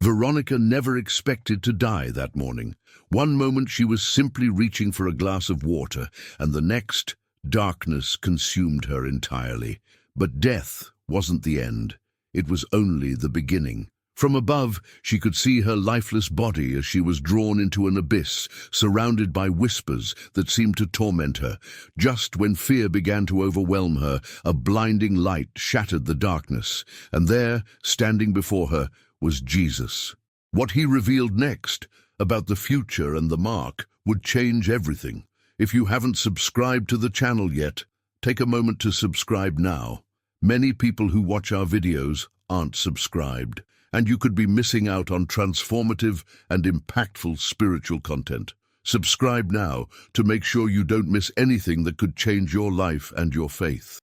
Veronica never expected to die that morning. One moment she was simply reaching for a glass of water, and the next, darkness consumed her entirely. But death wasn't the end. It was only the beginning. From above, she could see her lifeless body as she was drawn into an abyss, surrounded by whispers that seemed to torment her. Just when fear began to overwhelm her, a blinding light shattered the darkness, and there, standing before her, was Jesus. What he revealed next, about the future and the mark, would change everything. If you haven't subscribed to the channel yet, take a moment to subscribe now. Many people who watch our videos aren't subscribed, and you could be missing out on transformative and impactful spiritual content. Subscribe now to make sure you don't miss anything that could change your life and your faith.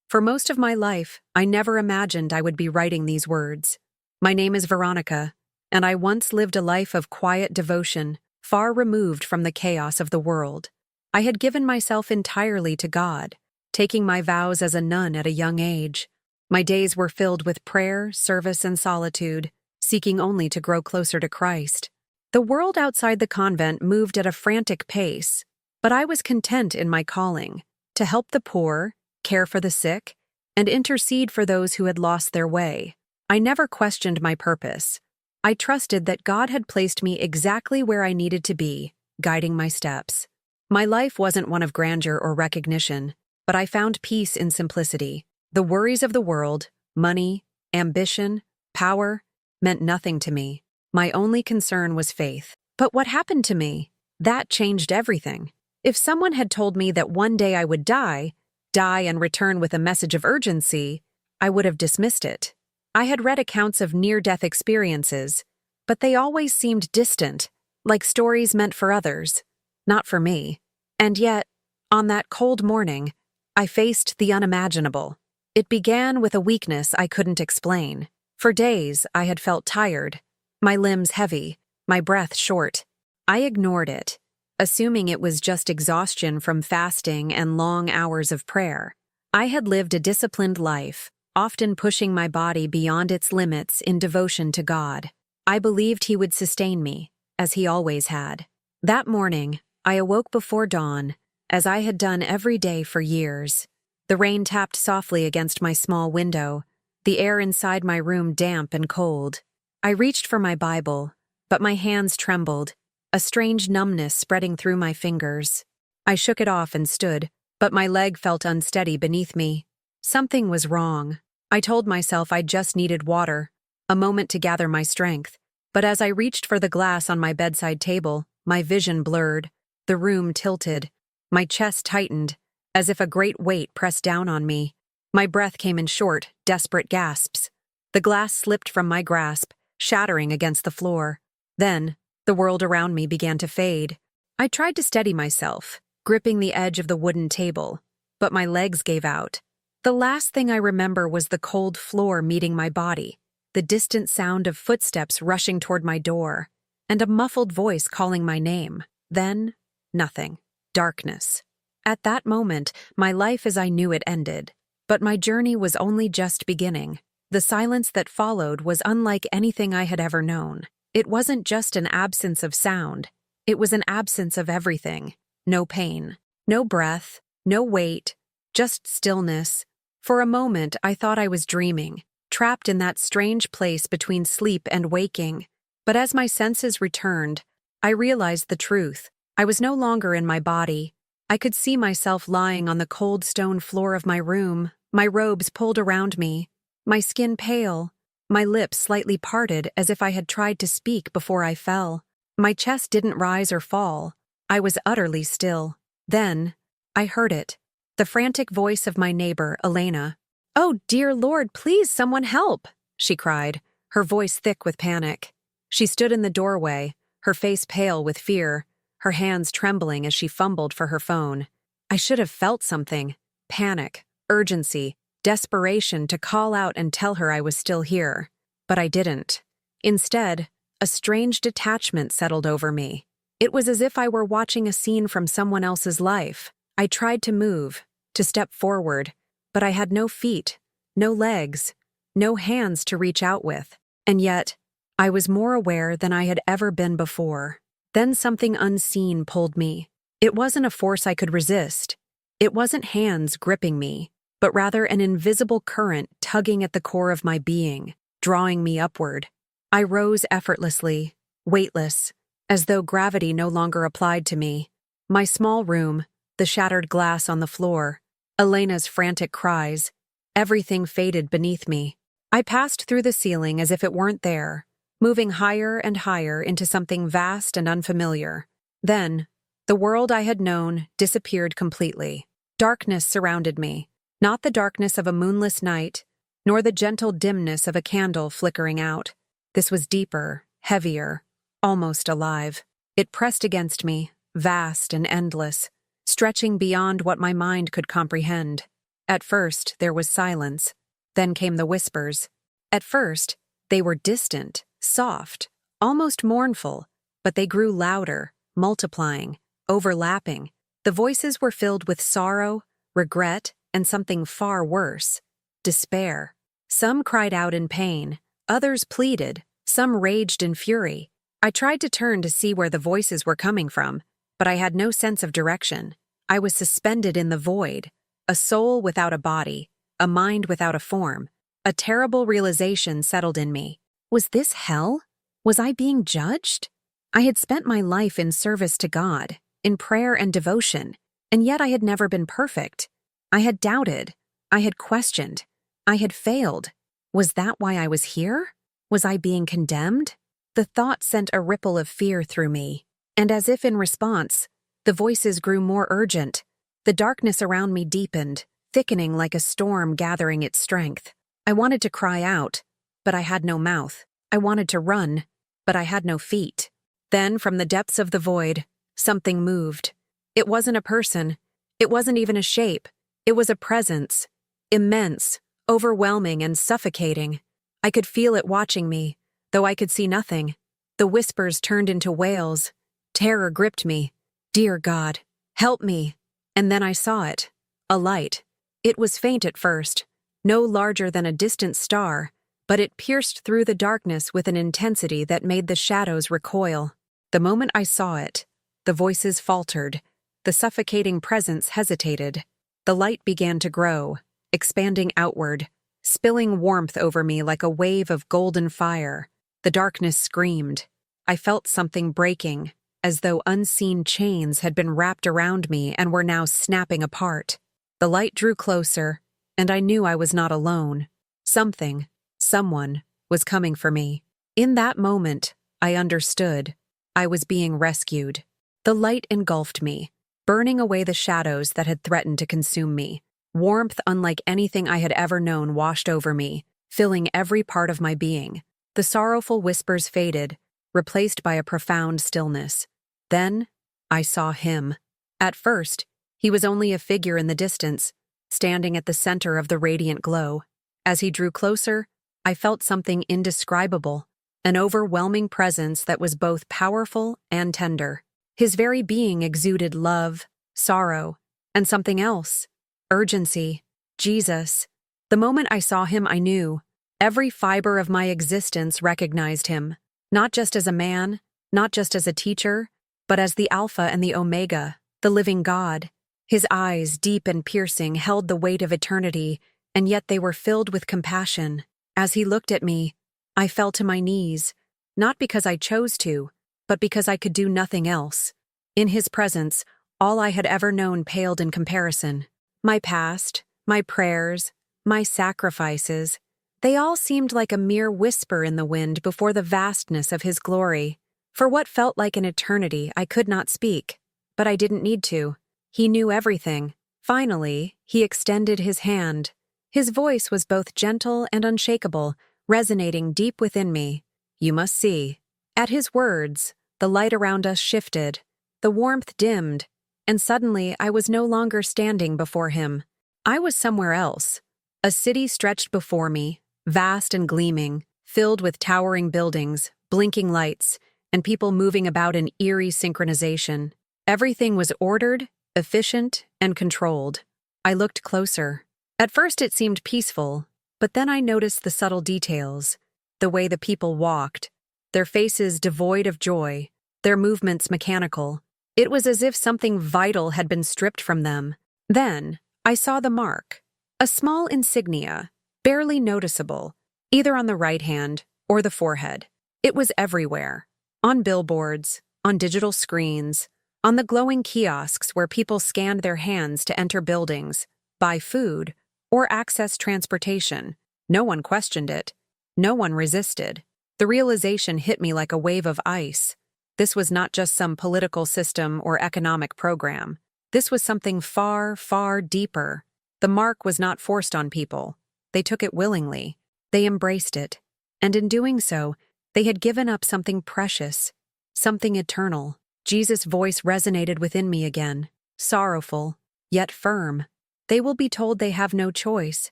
For most of my life, I never imagined I would be writing these words. My name is Veronica, and I once lived a life of quiet devotion, far removed from the chaos of the world. I had given myself entirely to God, taking my vows as a nun at a young age. My days were filled with prayer, service, and solitude, seeking only to grow closer to Christ. The world outside the convent moved at a frantic pace, but I was content in my calling, to help the poor, care for the sick, and intercede for those who had lost their way. I never questioned my purpose. I trusted that God had placed me exactly where I needed to be, guiding my steps. My life wasn't one of grandeur or recognition, but I found peace in simplicity. The worries of the world, money, ambition, power, meant nothing to me. My only concern was faith. But what happened to me? That changed everything. If someone had told me that one day I would die and return with a message of urgency, I would have dismissed it. I had read accounts of near-death experiences, but they always seemed distant, like stories meant for others, not for me. And yet, on that cold morning, I faced the unimaginable. It began with a weakness I couldn't explain. For days, I had felt tired, my limbs heavy, my breath short. I ignored it, assuming it was just exhaustion from fasting and long hours of prayer. I had lived a disciplined life, often pushing my body beyond its limits in devotion to God. I believed He would sustain me, as He always had. That morning, I awoke before dawn, as I had done every day for years. The rain tapped softly against my small window, the air inside my room damp and cold. I reached for my Bible, but my hands trembled, a strange numbness spreading through my fingers. I shook it off and stood, but my leg felt unsteady beneath me. Something was wrong. I told myself I just needed water, a moment to gather my strength. But as I reached for the glass on my bedside table, my vision blurred, the room tilted, my chest tightened, as if a great weight pressed down on me. My breath came in short, desperate gasps. The glass slipped from my grasp, shattering against the floor. Then, the world around me began to fade. I tried to steady myself, gripping the edge of the wooden table, but my legs gave out. The last thing I remember was the cold floor meeting my body, the distant sound of footsteps rushing toward my door, and a muffled voice calling my name. Then, nothing. Darkness. At that moment, my life as I knew it ended. But my journey was only just beginning. The silence that followed was unlike anything I had ever known. It wasn't just an absence of sound. It was an absence of everything. No pain, no breath, no weight, just stillness. For a moment, I thought I was dreaming, trapped in that strange place between sleep and waking. But as my senses returned, I realized the truth. I was no longer in my body. I could see myself lying on the cold stone floor of my room, my robes pulled around me, my skin pale, my lips slightly parted as if I had tried to speak before I fell. My chest didn't rise or fall. I was utterly still. Then, I heard it. The frantic voice of my neighbor, Elena. "Oh, dear Lord, please, someone help!" she cried, her voice thick with panic. She stood in the doorway, her face pale with fear, her hands trembling as she fumbled for her phone. I should have felt something. Panic, urgency, desperation to call out and tell her I was still here. But I didn't. Instead, a strange detachment settled over me. It was as if I were watching a scene from someone else's life. I tried to move, to step forward, but I had no feet, no legs, no hands to reach out with. And yet, I was more aware than I had ever been before. Then something unseen pulled me. It wasn't a force I could resist. It wasn't hands gripping me, but rather an invisible current tugging at the core of my being, drawing me upward. I rose effortlessly, weightless, as though gravity no longer applied to me. My small room, the shattered glass on the floor, Elena's frantic cries, everything faded beneath me. I passed through the ceiling as if it weren't there, moving higher and higher into something vast and unfamiliar. Then, the world I had known disappeared completely. Darkness surrounded me, not the darkness of a moonless night, nor the gentle dimness of a candle flickering out. This was deeper, heavier, almost alive. It pressed against me, vast and endless, stretching beyond what my mind could comprehend. At first, there was silence. Then came the whispers. At first, they were distant, soft, almost mournful, but they grew louder, multiplying, overlapping. The voices were filled with sorrow, regret, and something far worse, despair. Some cried out in pain, others pleaded, some raged in fury. I tried to turn to see where the voices were coming from, but I had no sense of direction. I was suspended in the void, a soul without a body, a mind without a form. A terrible realization settled in me. Was this hell? Was I being judged? I had spent my life in service to God, in prayer and devotion, and yet I had never been perfect. I had doubted. I had questioned. I had failed. Was that why I was here? Was I being condemned? The thought sent a ripple of fear through me, and as if in response, the voices grew more urgent. The darkness around me deepened, thickening like a storm gathering its strength. I wanted to cry out, but I had no mouth. I wanted to run, but I had no feet. Then, from the depths of the void, something moved. It wasn't a person. It wasn't even a shape. It was a presence, immense, overwhelming, and suffocating. I could feel it watching me, though I could see nothing. The whispers turned into wails. Terror gripped me. Dear God, help me. And then I saw it. A light. It was faint at first, no larger than a distant star, but it pierced through the darkness with an intensity that made the shadows recoil. The moment I saw it, the voices faltered. The suffocating presence hesitated. The light began to grow, expanding outward, spilling warmth over me like a wave of golden fire. The darkness screamed. I felt something breaking, as though unseen chains had been wrapped around me and were now snapping apart. The light drew closer, and I knew I was not alone. Someone, was coming for me. In that moment, I understood. I was being rescued. The light engulfed me, burning away the shadows that had threatened to consume me. Warmth unlike anything I had ever known washed over me, filling every part of my being. The sorrowful whispers faded, replaced by a profound stillness. Then, I saw him. At first, he was only a figure in the distance, standing at the center of the radiant glow. As he drew closer, I felt something indescribable, an overwhelming presence that was both powerful and tender. His very being exuded love, sorrow, and something else. Urgency. Jesus. The moment I saw him, I knew. Every fiber of my existence recognized him, not just as a man, not just as a teacher, but as the Alpha and the Omega, the living God. His eyes, deep and piercing, held the weight of eternity, and yet they were filled with compassion. As he looked at me, I fell to my knees, not because I chose to, but because I could do nothing else. In his presence, all I had ever known paled in comparison. My past, my prayers, my sacrifices, they all seemed like a mere whisper in the wind before the vastness of his glory. For what felt like an eternity, I could not speak, but I didn't need to. He knew everything. Finally, he extended his hand. His voice was both gentle and unshakable, resonating deep within me. You must see. At his words, the light around us shifted. The warmth dimmed, and suddenly I was no longer standing before him. I was somewhere else. A city stretched before me, vast and gleaming, filled with towering buildings, blinking lights, and people moving about in eerie synchronization. Everything was ordered, efficient, and controlled. I looked closer. At first it seemed peaceful, but then I noticed the subtle details, the way the people walked, their faces devoid of joy, their movements mechanical. It was as if something vital had been stripped from them. Then, I saw the mark. A small insignia, barely noticeable, either on the right hand or the forehead. It was everywhere. On billboards, on digital screens, on the glowing kiosks where people scanned their hands to enter buildings, buy food, or access transportation. No one questioned it. No one resisted. The realization hit me like a wave of ice. This was not just some political system or economic program. This was something far, far deeper. The mark was not forced on people. They took it willingly. They embraced it. And in doing so, they had given up something precious, something eternal. Jesus' voice resonated within me again, sorrowful, yet firm. They will be told they have no choice,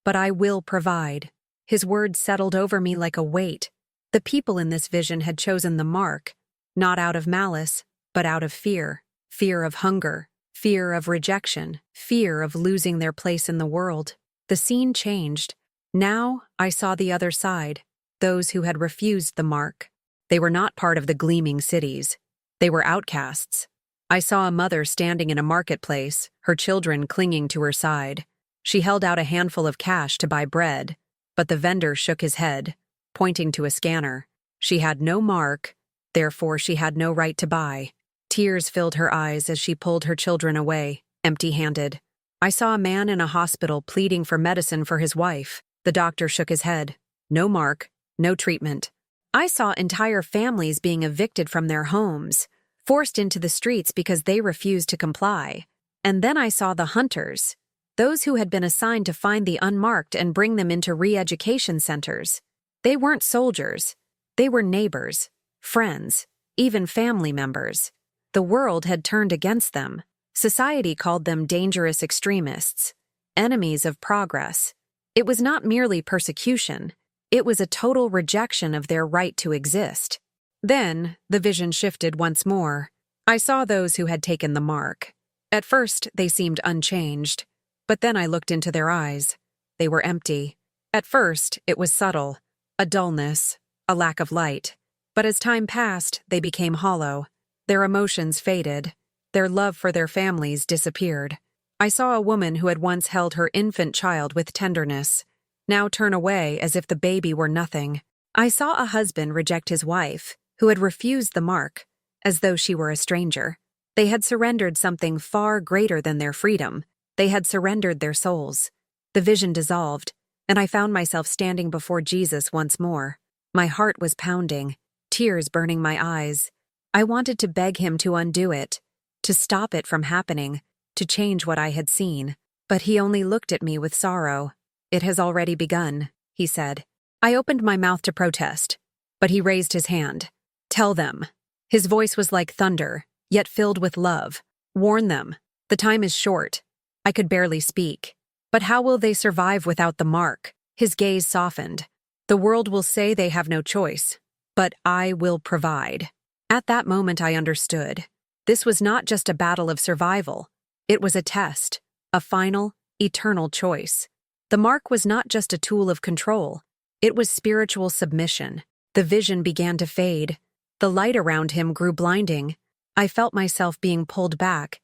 but I will provide. His words settled over me like a weight. The people in this vision had chosen the mark, not out of malice, but out of fear. Fear of hunger, fear of rejection, fear of losing their place in the world. The scene changed. Now I saw the other side, those who had refused the mark. They were not part of the gleaming cities. They were outcasts. I saw a mother standing in a marketplace, her children clinging to her side. She held out a handful of cash to buy bread, but the vendor shook his head, pointing to a scanner. She had no mark, therefore she had no right to buy. Tears filled her eyes as she pulled her children away, empty-handed. I saw a man in a hospital pleading for medicine for his wife. The doctor shook his head. No mark, no treatment. I saw entire families being evicted from their homes, forced into the streets because they refused to comply. And then I saw the hunters, those who had been assigned to find the unmarked and bring them into re-education centers. They weren't soldiers. They were neighbors, friends, even family members. The world had turned against them. Society called them dangerous extremists, enemies of progress. It was not merely persecution. It was a total rejection of their right to exist. Then, the vision shifted once more. I saw those who had taken the mark. At first, they seemed unchanged. But then I looked into their eyes. They were empty. At first, it was subtle. A dullness, a lack of light. But as time passed, they became hollow. Their emotions faded. Their love for their families disappeared. I saw a woman who had once held her infant child with tenderness, now turn away as if the baby were nothing. I saw a husband reject his wife, who had refused the mark, as though she were a stranger. They had surrendered something far greater than their freedom. They had surrendered their souls. The vision dissolved, and I found myself standing before Jesus once more. My heart was pounding, tears burning my eyes. I wanted to beg him to undo it, to stop it from happening, to change what I had seen. But he only looked at me with sorrow. "It has already begun," he said. I opened my mouth to protest, but he raised his hand. "Tell them." His voice was like thunder, yet filled with love. "Warn them. The time is short." I could barely speak. "But how will they survive without the mark?" His gaze softened. "The world will say they have no choice, but I will provide." At that moment I understood. This was not just a battle of survival. It was a test, a final, eternal choice. The mark was not just a tool of control. It was spiritual submission. The vision began to fade. The light around him grew blinding. I felt myself being pulled back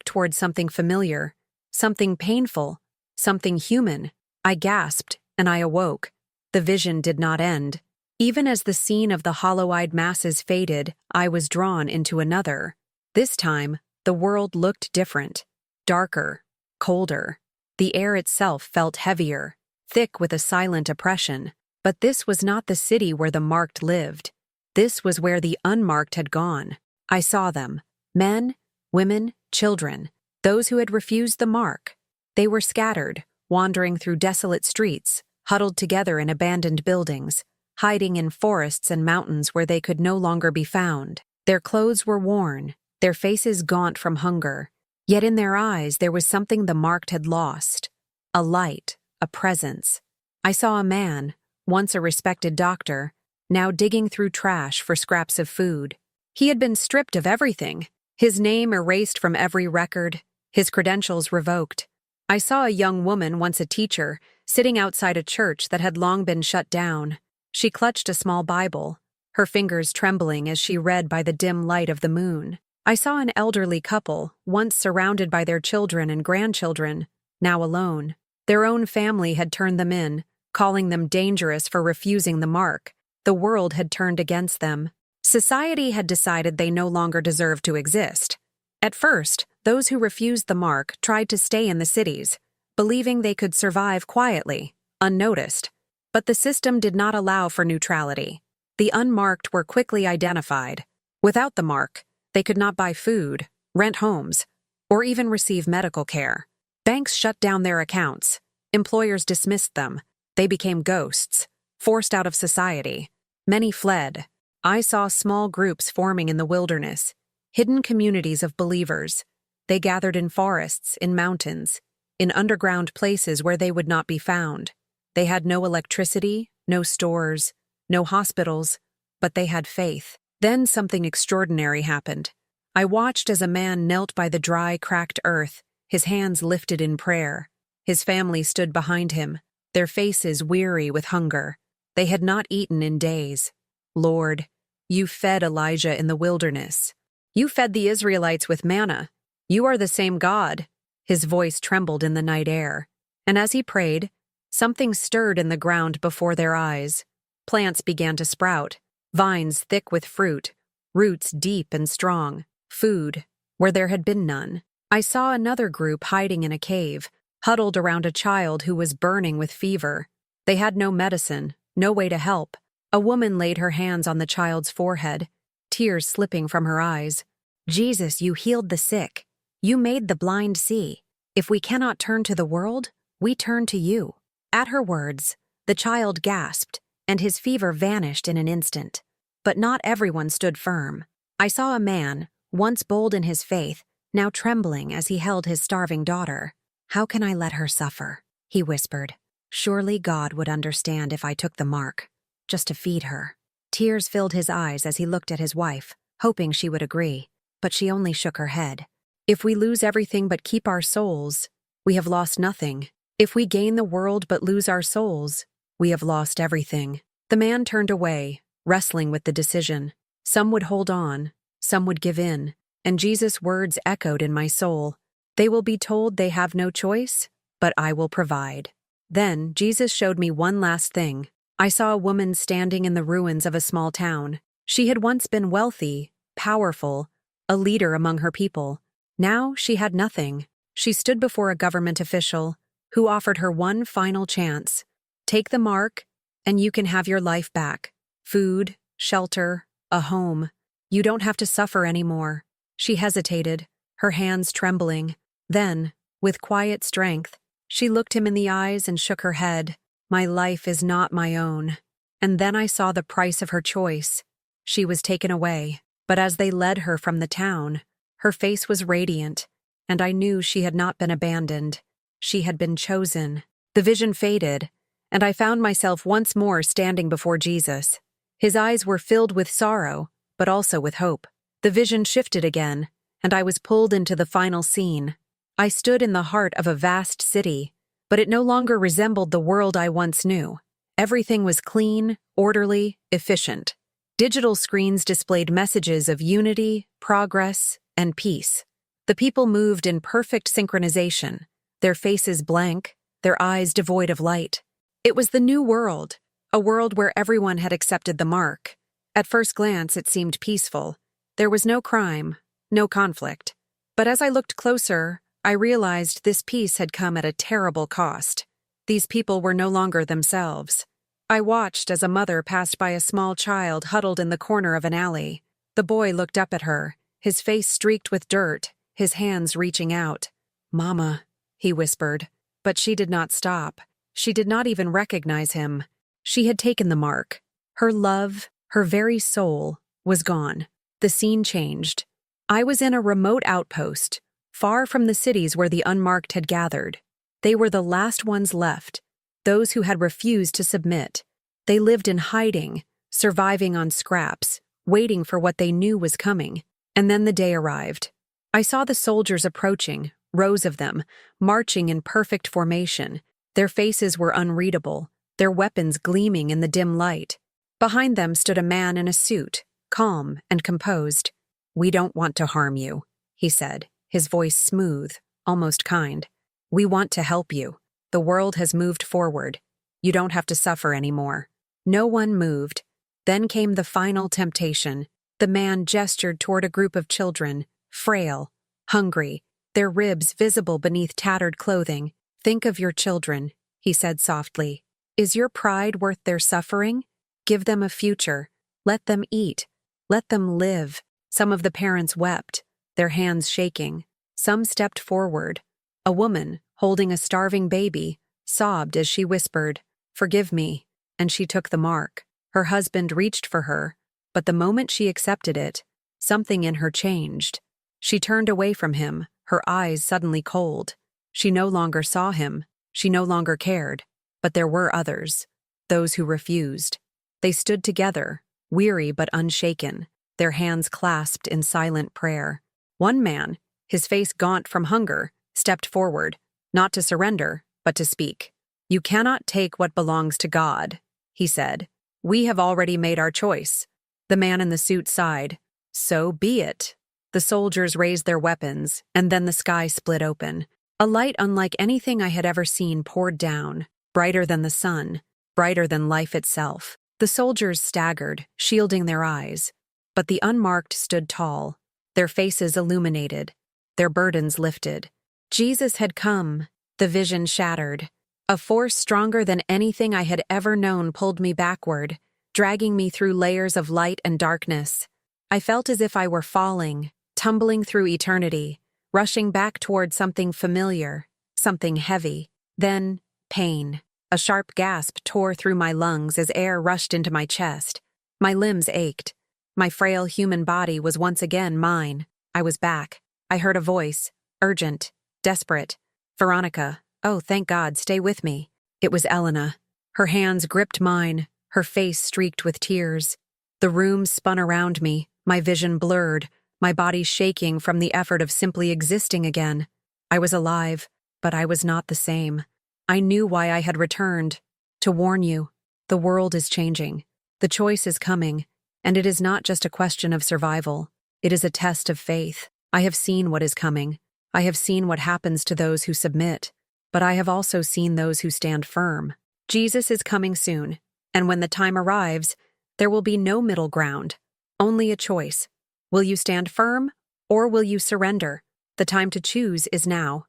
toward something familiar, something painful, something human. I gasped, and I awoke. The vision did not end. Even as the scene of the hollow-eyed masses faded, I was drawn into another. This time, the world looked different. Darker, colder. The air itself felt heavier, thick with a silent oppression. But this was not the city where the marked lived. This was where the unmarked had gone. I saw them. Men, women, children. Those who had refused the mark. They were scattered, wandering through desolate streets, huddled together in abandoned buildings, hiding in forests and mountains where they could no longer be found. Their clothes were worn, their faces gaunt from hunger. Yet in their eyes there was something the marked had lost. A light, a presence. I saw a man, once a respected doctor, now digging through trash for scraps of food. He had been stripped of everything, his name erased from every record, his credentials revoked. I saw a young woman, once a teacher, sitting outside a church that had long been shut down. She clutched a small Bible, her fingers trembling as she read by the dim light of the moon. I saw an elderly couple, once surrounded by their children and grandchildren, now alone. Their own family had turned them in, calling them dangerous for refusing the mark. The world had turned against them. Society had decided they no longer deserved to exist. At first, those who refused the mark tried to stay in the cities, believing they could survive quietly, unnoticed. But the system did not allow for neutrality. The unmarked were quickly identified. Without the mark, they could not buy food, rent homes, or even receive medical care. Banks shut down their accounts. Employers dismissed them. They became ghosts, forced out of society. Many fled. I saw small groups forming in the wilderness, hidden communities of believers. They gathered in forests, in mountains, in underground places where they would not be found. They had no electricity, no stores, no hospitals, but they had faith. Then something extraordinary happened. I watched as a man knelt by the dry, cracked earth, his hands lifted in prayer. His family stood behind him, their faces weary with hunger. They had not eaten in days. Lord, you fed Elijah in the wilderness. You fed the Israelites with manna. You are the same God. His voice trembled in the night air. And as he prayed, something stirred in the ground before their eyes. Plants began to sprout, vines thick with fruit, roots deep and strong, food where there had been none. I saw another group hiding in a cave, huddled around a child who was burning with fever. They had no medicine, no way to help. A woman laid her hands on the child's forehead, tears slipping from her eyes. Jesus, you healed the sick. You made the blind see. If we cannot turn to the world, we turn to you. At her words, the child gasped, and his fever vanished in an instant. But not everyone stood firm. I saw a man, once bold in his faith, now trembling as he held his starving daughter. How can I let her suffer? He whispered. Surely God would understand if I took the mark, just to feed her. Tears filled his eyes as he looked at his wife, hoping she would agree, but she only shook her head. If we lose everything but keep our souls, we have lost nothing. If we gain the world but lose our souls, we have lost everything. The man turned away, wrestling with the decision. Some would hold on, some would give in, and Jesus' words echoed in my soul. They will be told they have no choice, but I will provide. Then Jesus showed me one last thing. I saw a woman standing in the ruins of a small town. She had once been wealthy, powerful, a leader among her people. Now she had nothing. She stood before a government official who offered her one final chance. Take the mark, and you can have your life back. Food, shelter, a home. You don't have to suffer anymore. She hesitated, her hands trembling. Then, with quiet strength, she looked him in the eyes and shook her head. My life is not my own. And then I saw the price of her choice. She was taken away, but as they led her from the town, her face was radiant, and I knew she had not been abandoned. She had been chosen. The vision faded, and I found myself once more standing before Jesus. His eyes were filled with sorrow, but also with hope. The vision shifted again, and I was pulled into the final scene. I stood in the heart of a vast city, but it no longer resembled the world I once knew. Everything was clean, orderly, efficient. Digital screens displayed messages of unity, progress, and peace. The people moved in perfect synchronization, their faces blank, their eyes devoid of light. It was the new world, a world where everyone had accepted the mark. At first glance, it seemed peaceful. There was no crime, no conflict. But as I looked closer, I realized this peace had come at a terrible cost. These people were no longer themselves. I watched as a mother passed by a small child huddled in the corner of an alley. The boy looked up at her, his face streaked with dirt, his hands reaching out. "Mama," he whispered. But she did not stop. She did not even recognize him. She had taken the mark. Her love, her very soul, was gone. The scene changed. I was in a remote outpost, far from the cities where the unmarked had gathered. They were the last ones left, those who had refused to submit. They lived in hiding, surviving on scraps, waiting for what they knew was coming. And then the day arrived. I saw the soldiers approaching, rows of them, marching in perfect formation. Their faces were unreadable, their weapons gleaming in the dim light. Behind them stood a man in a suit, calm and composed. "We don't want to harm you," he said, his voice smooth, almost kind. "We want to help you. The world has moved forward. You don't have to suffer anymore." No one moved. Then came the final temptation. The man gestured toward a group of children, frail, hungry, their ribs visible beneath tattered clothing. "Think of your children," he said softly. "Is your pride worth their suffering? Give them a future. Let them eat. Let them live." Some of the parents wept, their hands shaking. Some stepped forward. A woman, holding a starving baby, sobbed as she whispered, "Forgive me," and she took the mark. Her husband reached for her, but the moment she accepted it, something in her changed. She turned away from him, her eyes suddenly cold. She no longer saw him, she no longer cared, but there were others, those who refused. They stood together, weary but unshaken, their hands clasped in silent prayer. One man, his face gaunt from hunger, stepped forward, not to surrender, but to speak. "You cannot take what belongs to God," he said. "We have already made our choice." The man in the suit sighed. "So be it." The soldiers raised their weapons, and then the sky split open. A light unlike anything I had ever seen poured down, brighter than the sun, brighter than life itself. The soldiers staggered, shielding their eyes, but the unmarked stood tall, their faces illuminated, their burdens lifted. Jesus had come, the vision shattered. A force stronger than anything I had ever known pulled me backward, dragging me through layers of light and darkness. I felt as if I were falling, tumbling through eternity, rushing back toward something familiar, something heavy. Then, pain. A sharp gasp tore through my lungs as air rushed into my chest. My limbs ached. My frail human body was once again mine. I was back. I heard a voice, urgent, desperate. "Veronica, oh, thank God, stay with me." It was Elena. Her hands gripped mine, her face streaked with tears. The room spun around me, my vision blurred, my body shaking from the effort of simply existing again. I was alive, but I was not the same. I knew why I had returned. To warn you, the world is changing. The choice is coming, and it is not just a question of survival. It is a test of faith. I have seen what is coming. I have seen what happens to those who submit, but I have also seen those who stand firm. Jesus is coming soon, and when the time arrives, there will be no middle ground, only a choice. Will you stand firm, or will you surrender? The time to choose is now.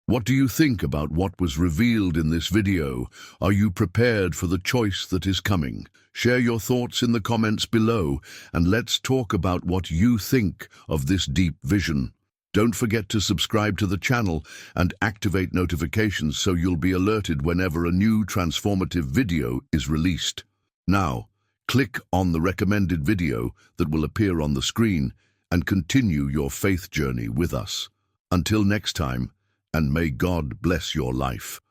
What do you think about what was revealed in this video? Are you prepared for the choice that is coming? Share your thoughts in the comments below, and let's talk about what you think of this deep vision. Don't forget to subscribe to the channel and activate notifications so you'll be alerted whenever a new transformative video is released. Now, click on the recommended video that will appear on the screen and continue your faith journey with us. Until next time, and may God bless your life.